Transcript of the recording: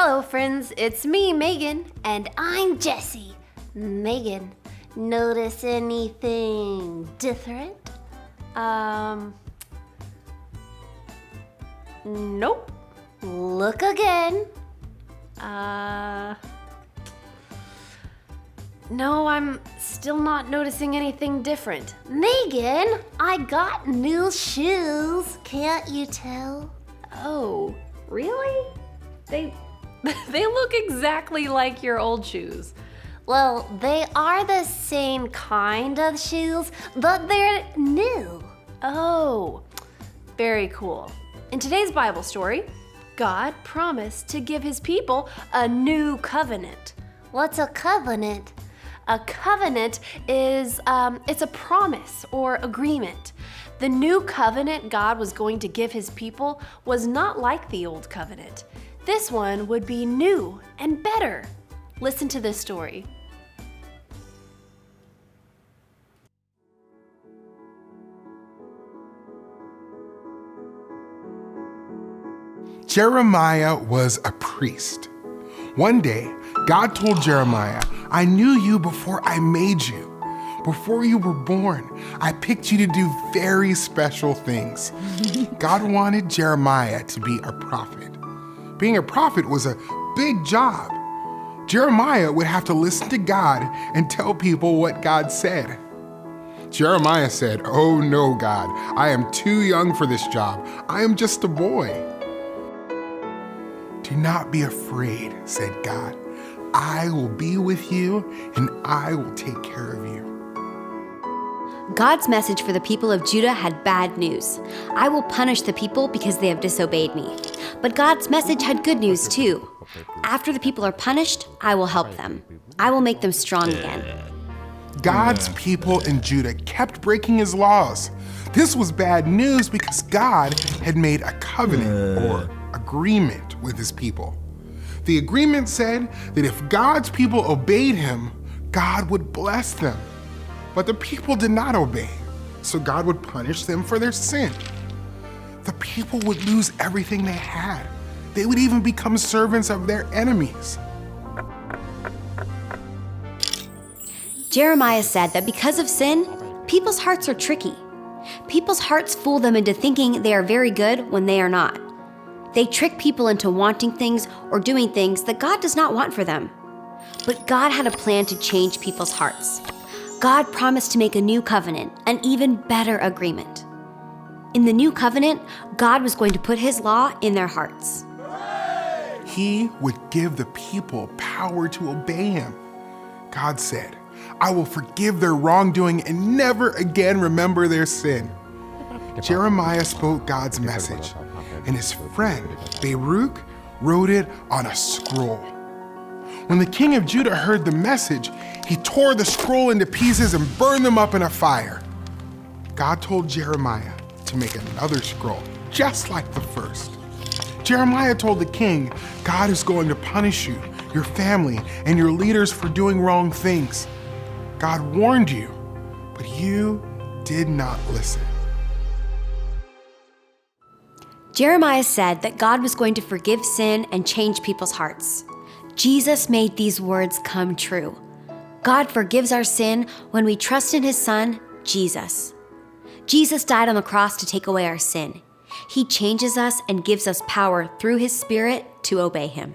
Hello friends, it's me, Megan, and I'm Jessie. Megan, notice anything different? Nope. Look again. No, I'm still not noticing anything different. Megan, I got new shoes. Can't you tell? Oh, really? They look exactly like your old shoes. Well, they are the same kind of shoes, but they're new. Oh, very cool. In today's Bible story, God promised to give his people a new covenant. What's a covenant? A covenant is, it's a promise or agreement. The new covenant God was going to give his people was not like the old covenant. This one would be new and better. Listen to this story. Jeremiah was a priest. One day, God told Jeremiah, "I knew you before I made you. Before you were born, I picked you to do very special things." God wanted Jeremiah to be a prophet. Being a prophet was a big job. Jeremiah would have to listen to God and tell people what God said. Jeremiah said, "Oh no, God, I am too young for this job. I am just a boy." "Do not be afraid," said God. "I will be with you and I will take care of you." God's message for the people of Judah had bad news. I will punish the people because they have disobeyed me. But God's message had good news too. After the people are punished, I will help them. I will make them strong again. God's people in Judah kept breaking his laws. This was bad news because God had made a covenant or agreement with his people. The agreement said that if God's people obeyed him, God would bless them. But the people did not obey, so God would punish them for their sin. The people would lose everything they had. They would even become servants of their enemies. Jeremiah said that because of sin, people's hearts are tricky. People's hearts fool them into thinking they are very good when they are not. They trick people into wanting things or doing things that God does not want for them. But God had a plan to change people's hearts. God promised to make a new covenant, an even better agreement. In the new covenant, God was going to put his law in their hearts. He would give the people power to obey him. God said, "I will forgive their wrongdoing and never again remember their sin." Jeremiah spoke God's message, and his friend Baruch wrote it on a scroll. When the king of Judah heard the message, he tore the scroll into pieces and burned them up in a fire. God told Jeremiah to make another scroll, just like the first. Jeremiah told the king, "God is going to punish you, your family, and your leaders for doing wrong things. God warned you, but you did not listen." Jeremiah said that God was going to forgive sin and change people's hearts. Jesus made these words come true. God forgives our sin when we trust in his Son, Jesus. Jesus died on the cross to take away our sin. He changes us and gives us power through his Spirit to obey him.